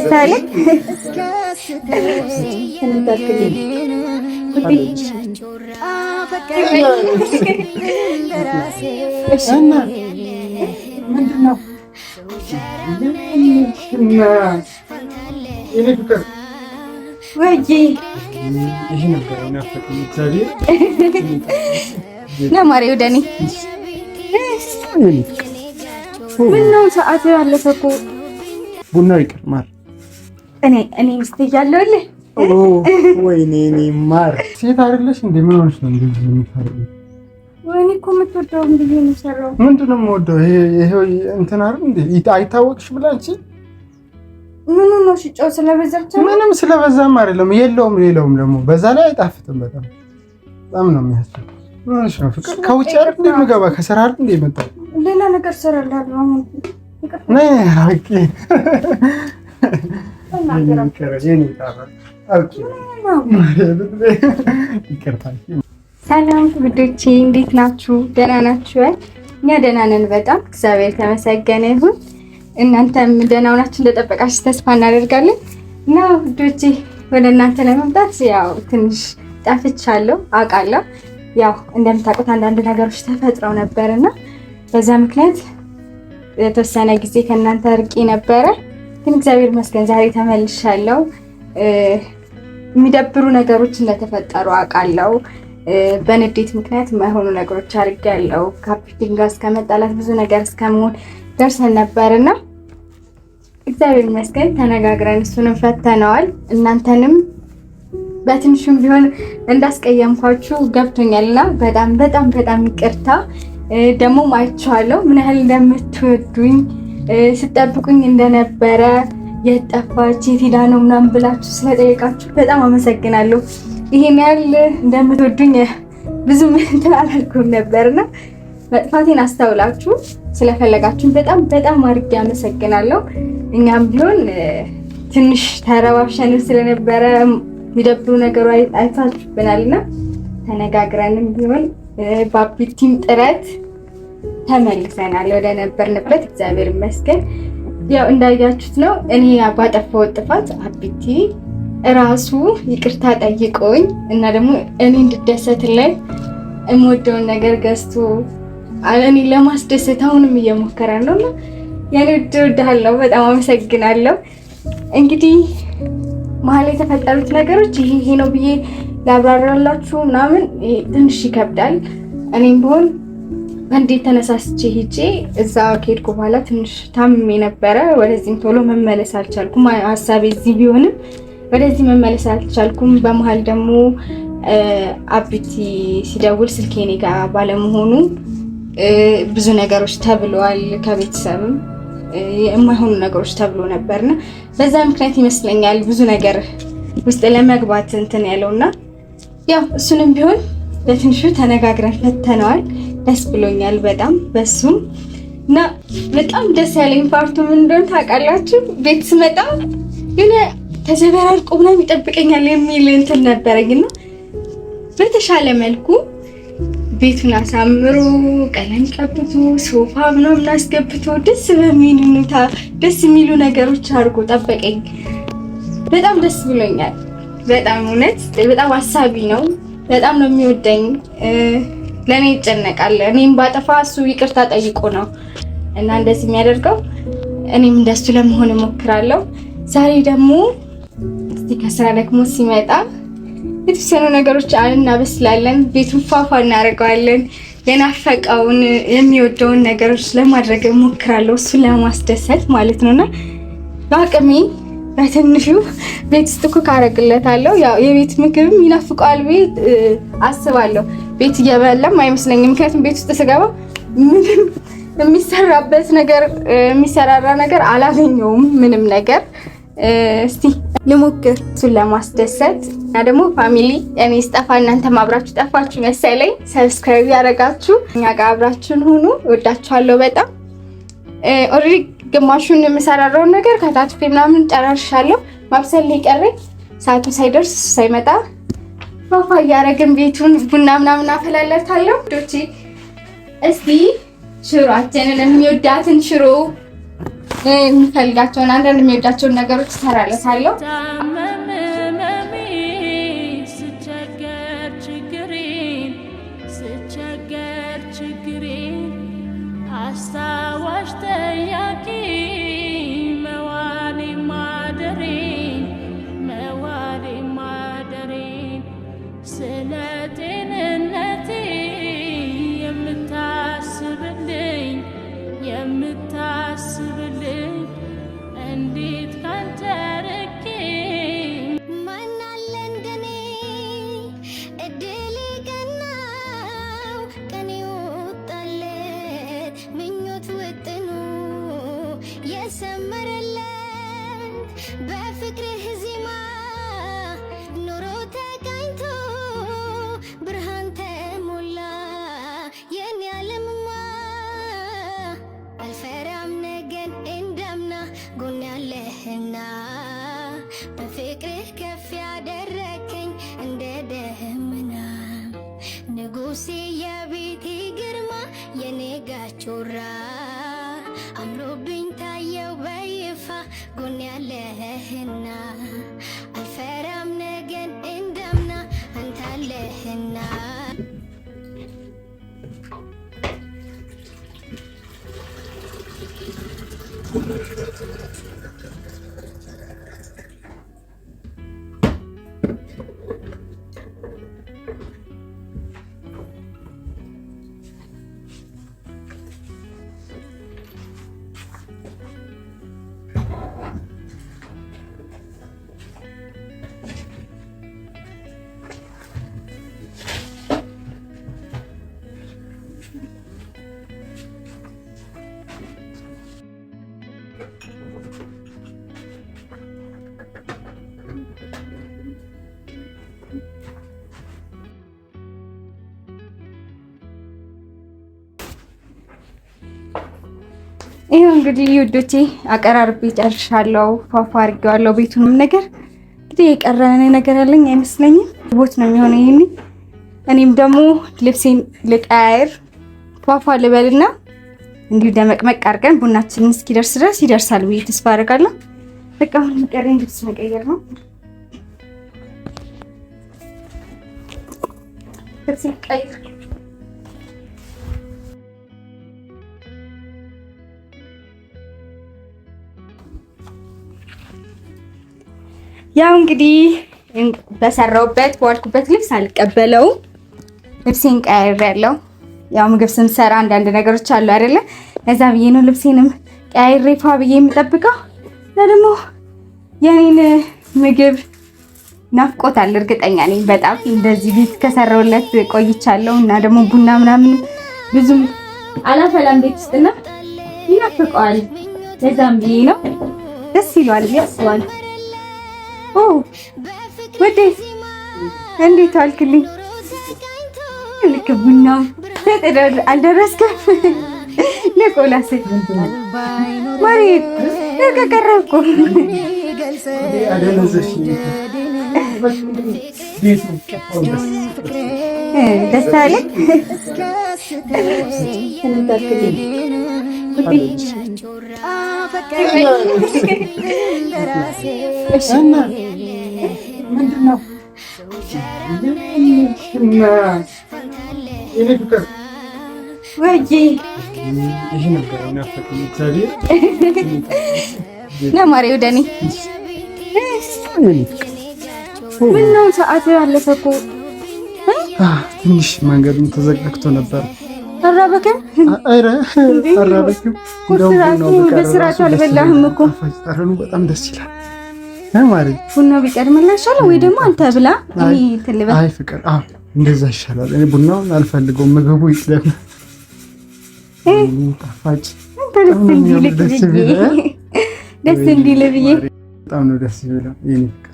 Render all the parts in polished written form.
ደስ አለኝ። ለማሪ ወደኔ ምነው ሰዓት ያለፈ እኮ ቡና ይቅር ማር እኔ ሚስት እያለሁልህ ወይኔ እኔ ማር ሴት አይደለሽ እንዴ? ምን ሆነሽ ነው እንደዚህ የምታረጊው? ወይኔ እኮ የምትወደው እንዴ ነው ሰራው። ምንድን ነው የምወደው? ይሄ እንትን አይደል እንዴ? አይታወቅሽ ብላ አንቺ ምን ነው ሽጫው ስለበዛች? ምንም ስለበዛም አይደለም የለውም። ሌላውም ደግሞ በዛ ላይ አይጣፍጥም። በጣም ነው የሚያስጠላው። ምን ሆነሽ ነው ፍቅር? ከውጭ አይደል እንዴ የምገባ? ከስራ አይደል እንዴ የመጣው? ሌላ ነገር ሰራላለሁ አሁን ነይ አውቄ ሰላም ውዶቼ፣ እንዴት ናችሁ? ደህና ናችሁ? እኛ ደህና ነን በጣም እግዚአብሔር ተመሰገነ ይሁን። እናንተም ደህና ሆናችሁ እንደጠበቃችሁ ተስፋ እናደርጋለን። እና ውዶቼ ወደ እናንተ ለመምጣት ያው ትንሽ ጠፍቻለሁ አውቃለሁ። ያው እንደምታውቁት አንዳንድ ነገሮች ተፈጥረው ነበርና በዛ ምክንያት የተወሰነ ጊዜ ከእናንተ ርቄ ነበረ። ግን እግዚአብሔር ይመስገን ዛሬ ተመልሻለሁ። የሚደብሩ ነገሮች እንደተፈጠሩ አውቃለሁ። በንዴት ምክንያት የማይሆኑ ነገሮች አድርጌያለሁ። ካፒቴን ጋር እስከመጣላት ብዙ ነገር እስከመሆን ደርሰን ነበርና እግዚአብሔር ይመስገን ተነጋግረን እሱንም ፈተነዋል። እናንተንም በትንሹም ቢሆን እንዳስቀየምኳችሁ ገብቶኛልና በጣም በጣም በጣም ይቅርታ። ደግሞ አይቼዋለሁ ምን ያህል እንደምትወዱኝ ስጠብቁኝ እንደነበረ የጠፋች የት ሄዳ ነው ምናምን ብላችሁ ስለጠየቃችሁ በጣም አመሰግናለሁ። ይሄን ያህል እንደምትወዱኝ ብዙ እንትን አላልኩም ነበርና መጥፋቴን አስተውላችሁ ስለፈለጋችሁ በጣም በጣም አድርጌ አመሰግናለሁ። እኛም ቢሆን ትንሽ ተረባብሸን ስለነበረ የሚደብሩ ነገሩ አይታችሁብናልና ተነጋግረንም ቢሆን በአቢቲም ጥረት ተመልሰናል ወደ ነበርንበት። እግዚአብሔር ይመስገን። ያው እንዳያችሁት ነው እኔ ባጠፋው ጥፋት አቢቲ ራሱ ይቅርታ ጠይቆኝ እና ደግሞ እኔ እንድደሰትልኝ የምወደውን ነገር ገዝቶ እኔ ለማስደሰት አሁንም እየሞከረ ነውና ያኔ እወድሃለሁ፣ በጣም አመሰግናለሁ። እንግዲህ መሀል የተፈጠሩት ነገሮች ይሄ ነው ብዬ ላብራራላችሁ ምናምን ትንሽ ይከብዳል። እኔም ቢሆን እንዴት ተነሳስቼ ሄጄ እዛ ከሄድኩ በኋላ ትንሽ ታምሜ ነበረ። ወደዚህም ቶሎ መመለስ አልቻልኩም። ሀሳቤ እዚህ ቢሆንም ወደዚህ መመለስ አልቻልኩም። በመሀል ደግሞ አቢቲ ሲደውል ስልኬ እኔ ጋር ባለመሆኑ ብዙ ነገሮች ተብለዋል። ከቤተሰብም የማይሆኑ ነገሮች ተብሎ ነበርና በዛ ምክንያት ይመስለኛል ብዙ ነገር ውስጥ ለመግባት እንትን ያለውና ያው እሱንም ቢሆን በትንሹ ተነጋግረን ፈተነዋል። ደስ ብሎኛል በጣም በሱም እና በጣም ደስ ያለኝ ፓርቱ ምን እንደሆነ ታውቃላችሁ? ቤት ስመጣ ግን ተዘበራርቆ ምናምን ይጠብቀኛል የሚል እንትን ነበረኝና በተሻለ መልኩ ቤቱን አሳምሮ ቀለም ቀብቶ ሶፋ ምናምን አስገብቶ ደስ በሚል ሁኔታ ደስ የሚሉ ነገሮች አድርጎ ጠበቀኝ። በጣም ደስ ብሎኛል። በጣም እውነት በጣም አሳቢ ነው። በጣም ነው የሚወደኝ። ለኔ ይጨነቃል። እኔም ባጠፋ እሱ ይቅርታ ጠይቆ ነው እና እንደዚህ የሚያደርገው። እኔም እንደሱ ለመሆን እሞክራለሁ። ዛሬ ደግሞ እስቲ ከስራ ደግሞ ሲመጣ የተወሰኑ ነገሮች እናበስላለን። ቤቱን ፏፏ እናደርገዋለን። የናፈቀውን የሚወደውን ነገሮች ለማድረግ እሞክራለሁ፣ እሱን ለማስደሰት ማለት ነውና በአቅሜ በትንሹ ቤት ውስጥ ኩክ አደርግለታለሁ። ያው የቤት ምግብም ይናፍቀዋል ብዬ አስባለሁ። ቤት እየበላም አይመስለኝም፣ ምክንያቱም ቤት ውስጥ ስገባ ምንም የሚሰራበት ነገር የሚሰራራ ነገር አላገኘውም ምንም ነገር። እስቲ ልሞክር እሱን ለማስደሰት እና ደግሞ ፋሚሊ እኔ ስጠፋ እናንተ አብራችሁ ጠፋችሁ መሰለኝ። ሰብስክራይብ ያደረጋችሁ እኛ ጋር አብራችሁን ሁኑ። እወዳችኋለሁ በጣም። ኦልሬዲ ግማሹን የምሰራራውን ነገር ከታትፌ ምናምን ጨራርሻለሁ። ማብሰል ላይ ቀረኝ። ሰዓቱ ሳይደርስ ሳይመጣ ፋፋ እያደረግን ቤቱን ቡና ምናምን አፈላለታለሁ። እስቲ ሽሮአችንን የሚወዳትን ሽሮ የሚፈልጋቸውን አንዳንድ የሚወዳቸውን ነገሮች እሰራለታለሁ። አስታዋሽ ጠያቂ መዋሌ ማደሬን ስለ ጤንነቴ የምታስብልኝ እንዴት ካንተ ርቄ ማናለ እንደኔ እድል ቀናው ቀኔ ወጣለት ምኞት ውጥኑ የሰመረለት በፍቅርህ ዜማ ኑሮ ተቃኝቶ ብርሃን ተሞላ የኔ ዓለምማ አልፈራም ነገን እንዳምና ጎን ያለህና በፍቅርህ ከፍ ያደረከኝ እንደ ደመና ንጉሴ የቤቴ ግርማ የኔ ጋቾራ አምሮብኝ ታየው በይፋ ጎን ያለህና አልፈራም ነገን እንዳምና አንተ አለህና ይሄው እንግዲህ ውዶቼ አቀራርቤ ጨርሻለሁ። ፏፏ አድርጌዋለሁ ቤቱንም ነገር። እንግዲህ የቀረነ ነገር ያለኝ አይመስለኝም። ቦት ነው የሚሆነው ይሄኔ። እኔም ደግሞ ልብሴን ልቀያየር ፏፏ ልበልና እንዲሁ ደመቅመቅ አድርገን ቡናችንን እስኪደርስ ድረስ ይደርሳል ብዬ ተስፋ አደርጋለሁ። በቃ አሁን የሚቀረኝ ልብስ መቀየር ነው። ልብሴን ቀይር ያው እንግዲህ በሰራውበት በዋልኩበት ልብስ አልቀበለውም። ልብሴን ቀያይሬያለሁ። ያው ምግብ ስንሰራ አንዳንድ ነገሮች አሉ አይደለ? ለዛ ብዬ ነው ልብሴንም ቀያይሬ ፋ ብዬ የምጠብቀው። ደግሞ የኔን ምግብ ናፍቆታል እርግጠኛ ነኝ በጣም እንደዚህ ቤት ከሰራውለት ቆይቻለሁ። እና ደግሞ ቡና ምናምን ብዙም አላፈላም ቤት ውስጥና ይናፍቀዋል። ለዛም ብዬ ነው ደስ ይለዋል ብዬ አስባለሁ። ወዴ እንዴት ዋልክልኝ? ልክ ቡናው አልደረስክም? ለቆላሴ ማሪ ተቀረብኩ። ደስ አለኝ። ምንድነው? ለማሪ ወደ እኔ ምነው ሰዓት አለፈ እኮ። ትንሽ መንገዱን ተዘጋግቶ ነበር። አራበከም? አረ አራበከም። በስርዓቱ አልበላህም እኮ። ጠረኑ በጣም ደስ ይላል። ማሪ ቡናው ቢቀድምላሻል ወይ ደግሞ አንተ ብላ። እኔ ትልበ። አይ ፍቅር፣ እንደዛ ይሻላል። እኔ ቡናውን አልፈልገውም፣ ምግቡ ይቅደም። ጣፋጭ ደስ እንዲል ብዬ በጣም ነው ደስ ይላል። የኔ ፍቅር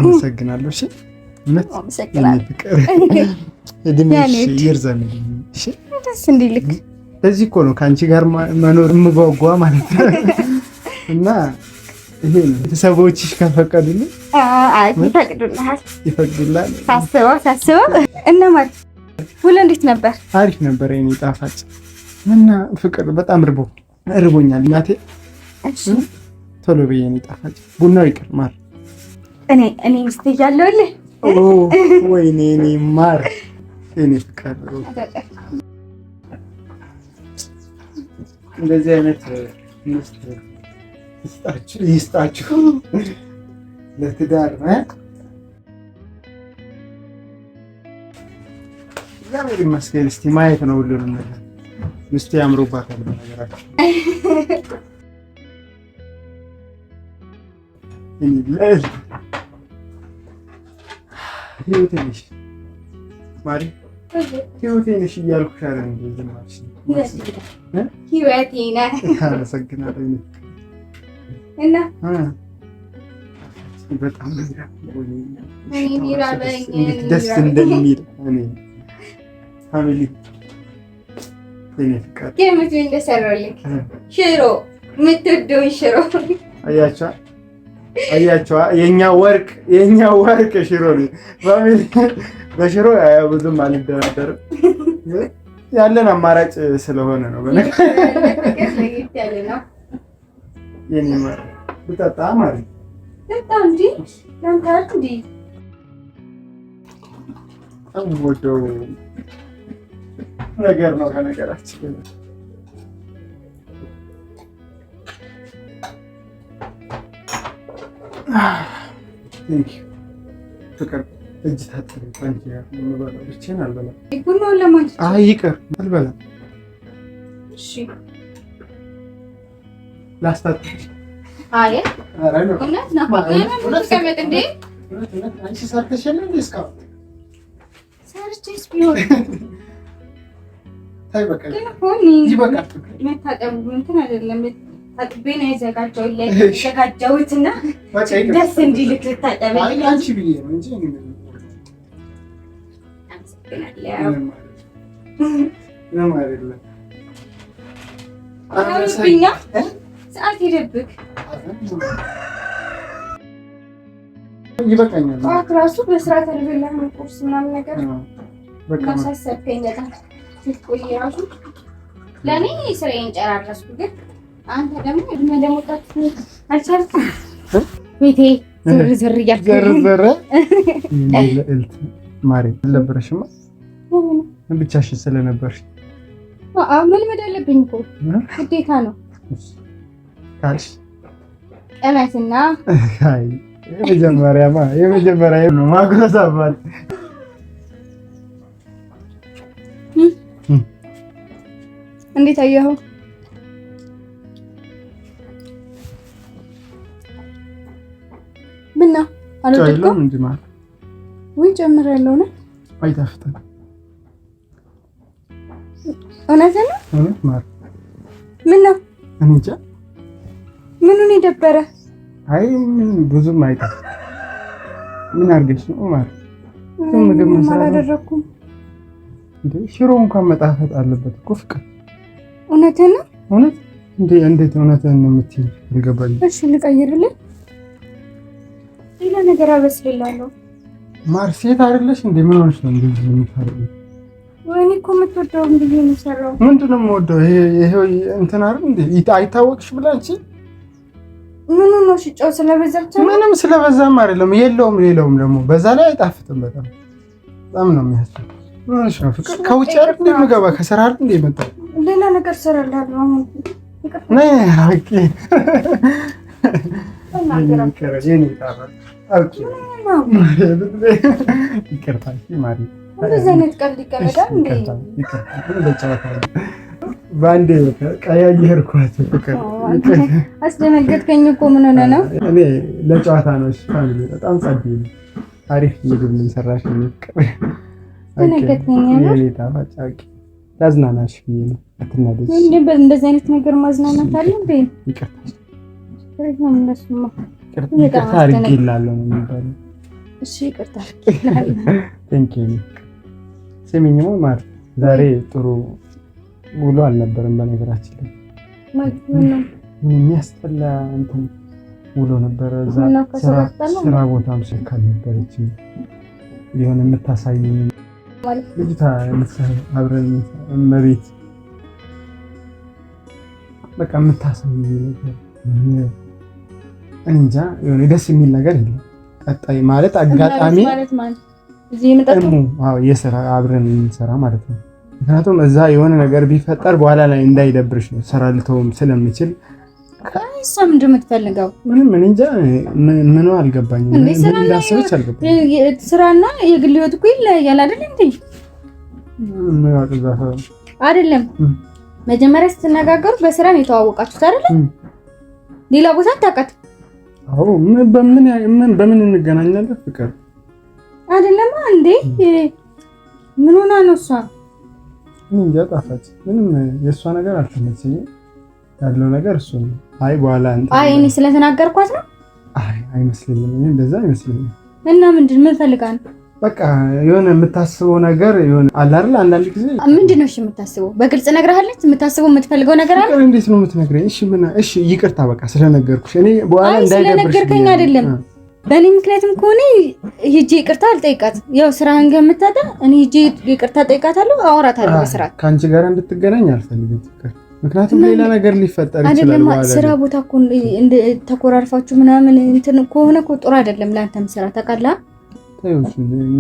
አመሰግናለሁ። እሺ እውነት የኔ ፍቅር እድሜሽ ይርዘምልኝ። እሺ ደስ እንዲልክ። ለዚህ እኮ ነው ከአንቺ ጋር መኖር የምጓጓ ማለት ነው። እና ይሄ ነው ቤተሰቦችሽ ከፈቀዱልኝ። አይ ይፈቅዱልሃል። ይፈቅዱላል። ሳስበው እና ማለት ሁሉ እንዴት ነበር? አሪፍ ነበር የኔ ጣፋጭ። እና ፍቅር በጣም እርቦኛል እናቴ። እሺ ቶሎ በይ የኔ ጣፋጭ። ቡናው ይቅር ማር። እኔ ሚስት እያለሁልህ። ወይኔ እኔ ማር እኔ ፍቅር እንደዚህ አይነት ሚስት ይስጣችሁ ለትዳር እግዚአብሔር ይመስገን። እስቲ ማየት ነው ሁሉንም ነገር። ሚስቴ ያምሮባታል በነገራችን ህይወቴ ነሽ ማሪ፣ ህይወቴ ነሽ እያልኩሽ አይደል? እንደዚህ ማለት ነው። ህይወቴ ነህ። አመሰግናለሁ። እና በጣም ደስ እንደሚል እኔ ፋሚሊ እኔ ፍቃድ ከመቼ እንደሰራልኝ ሽሮ የምትወደውን ሽሮ አያቸዋ የኛ ወርቅ ሽሮ ነው። ፋሚሊ በሽሮ ብዙም አልደራደርም ያለን አማራጭ ስለሆነ ነው። የኔ ማር ብጠጣ ማለት በጣ እንጂ ለምታርክ እንጂ ወደው ነገር ነው ከነገራችን ፍቅር እጅ ታጠቢ ባንቺ ጋር የምበላው ብቻዬን አልበላም። ቡናውን ለማንቺ አይ ይቅር አልበላም። እሺ ላስታጥብሽ። አይ ኧረ ነው እውነት ነው። ለምን ተቀመጥ እንዴ? አንቺ ሰርተሽ የለ እንዴ? እስካሁን ሰርቼስ ቢሆን ታይ በቃ ሆኒ ይበቃል። መታጠቡ እንትን አይደለም። ታጥቤ ነው የዘጋጀሁትና ደስ እንዲልክ ልታጠበኝ። አይ አንቺ ብዬ ነው እንጂ ሰዓት ሄደብክ። ይበቃኛል። ጠዋት እራሱ በስርዓት አልበላህም ቁርስ ምናምን ነገር ማሳሰብከኝ በጣም ስትቆይ እራሱ ለእኔ ስራዬን ጨራረስኩ። ግን አንተ ደግሞ መለሞጣት አልቻልክም። ቤቴ ዝር እያልክ ማሪ አልነበረሽማ ብቻሽን ስለነበርሽ መልመድ አለብኝ እኮ ግዴታ ነው። ካልሽ ቀመስና የመጀመሪያ ነው ማጉረስ አባል እንዴት አየኸው? ብና አልወደድኩም እንጂ ማለት ወይ ጨምሬያለሁ ነው። አይጣፍጥም። እውነትህ ነው። እውነት ማለት ምን ነው? እኔ እንጃ ምኑን የደበረ? አይ ብዙም አይጣፍጥም። ምን አድርገሽ ነው ማለት? ምግብ መስራት አላደረኩም እንዴ? ሽሮ እንኳን መጣፈጥ አለበት እኮ ፍቅር። እውነትህ ነው። እውነት እንዴት እውነትህን ነው የምትይኝ? አልገባኝም። እሺ ልቀይርልህ፣ ሌላ ነገር አበስልልሃለሁ። ማር ሴት አይደለሽ እንዴ? ምን ሆነሽ ነው እንደዚህ የምታረጊው? ወይኔ እኮ የምትወደውን ብዬ ነው የሰራው። ምንድን ነው የምወደው? ይሄ እንትን አይደል እንዴ? አይታወቅሽ ብላንቺ ምኑ ነው ሽጫው ስለበዛች? ምንም ስለበዛም አይደለም። ሌላውም ደግሞ በዛ ላይ አይጣፍጥም። በጣም ነው የሚያስጠላው። ምን ሆነሽ ነው ፍቅር? ከውጭ አይደል እንዴ የምገባ? ከስራ አይደል እንዴ የመጣው? ሌላ ነገር እሰራልሃለሁ። አሁን ነይ አውቄ ይቅርታ ማሪ። እንደዚህ አይነት ቀልድ ይቀመጣል እንዴ? በአንዴ ቀያየርኳት። አስደነገጥከኝ እኮ። ምን ሆነ ነው? እኔ ለጨዋታ ነው። እሺ ፋሚሊ በጣም ጸዴ ነው። አሪፍ ምግብ ነው የሰራሽ። ላዝናናሽ ብዬ ነው። አትናደጂ። እንደዚህ አይነት ነገር ማዝናናት አለ እንዴ? ይቅርታ ይቅርታ አድርጌልሃለሁ ነው የሚባለው። እሺ ይቅርታ አድርጌልሃለሁ። ቴንኪው። ስሚኝማ ማር፣ ዛሬ ጥሩ ውሎ አልነበረም። በነገራችን ላይ ምን የሚያስጠላ እንትን ውሎ ነበረ። እዛ ስራ ቦታም ስልክ አልነበረችም። የሆነ የምታሳየኝ ልጅቷ አብረን መቤት በቃ የምታሳየኝ ነገር እንጃ የሆነ ደስ የሚል ነገር የለም። ቀጣይ ማለት አጋጣሚ እዚህ የምጠጣው የስራ አብረን እንሰራ ማለት ነው። ምክንያቱም እዛ የሆነ ነገር ቢፈጠር በኋላ ላይ እንዳይደብርሽ ነው። ስራ ልተውም ስለምችል እሷ ምንድን ነው የምትፈልገው? ምንም እንጃ ምኑ አልገባኝም። ምን እንዳሰበች አልገባኝም። ስራና የግል ህይወት እኮ ይለያያል አይደል እንዴ? አይደለም መጀመሪያ ስትነጋገሩ በስራ ነው የተዋወቃችሁት አይደል? ሌላ ቦታ አታውቃት? አዎ በምን እንገናኛለን? ፍቅር አይደለም እንዴ? ምን ሆና ነው እሷ? እንጃ ጣፋጭ ምንም የእሷ ነገር አልተመቸኝም። ያለው ነገር እሱ ነው። አይ በኋላ እኔ ስለተናገርኳት ነው። አይመስለኝም። እኔ እንደዛ አይመስለኝም። እና ምን ፈልጋ ነው? በቃ የሆነ የምታስበው ነገር የሆነ አለ አይደል? አንዳንድ ጊዜ ምንድን ነው እሺ የምታስበው? በግልጽ ነግረሃለች? የምታስበው የምትፈልገው ነገር አለ? እንዴት ነው የምትነግረኝ? እሺ ይቅርታ በቃ ስለነገርኩሽ። እኔ በኋላ እንዳይደብርሽ ስለነገርከኝ አይደለም። በእኔ ምክንያትም ከሆነ ሂጂ ይቅርታ አልጠይቃት። ያው ስራህን ገምታታ እኔ ሂጂ ይቅርታ ጠይቃታለሁ፣ አወራታለሁ በስርዓት። ከአንቺ ጋር እንድትገናኝ አልፈልግም ፍቅር። ምክንያቱም ሌላ ነገር ሊፈጠር ይችላል። አይደለም ስራ ቦታ እኮ ተኮራርፋችሁ ምናምን እንትን ከሆነ እኮ ጥሩ አይደለም ለአንተም ስራ ታውቃለህ።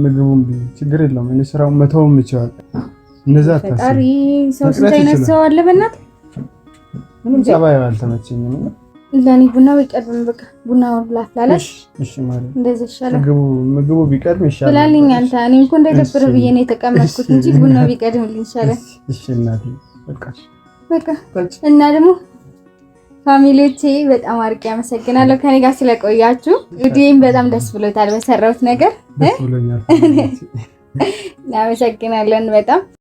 ምግቡም ችግር የለውም። እኔ ስራውን መተውም ይችላል። እንደዛ ፈጣሪ ሰው ስንት አይነት ሰው አለ በእናትህ። ምንም ጸባዩ አልተመቸኝም። ለኔ ቡና ቢቀርብም በቃ ቡናውን ላፍላለሽ። እሺ ማለት እንደዚህ ይሻላል። ምግቡ ቢቀርብ ይሻላል ብላልኝ አንተ። እኔ እኮ እንዳይደብርህ ብዬ ነው የተቀመጥኩት እንጂ ቡና ቢቀርብልኝ ይሻላል። እሺ እናቴ በቃ እና ደግሞ ፋሚሊዎቼ በጣም አርቄ አመሰግናለሁ ከኔ ጋር ስለቆያችሁ። ቪዲዮዬም በጣም ደስ ብሎታል በሰራሁት ነገር። ደስ ብሎኛል። እናመሰግናለን በጣም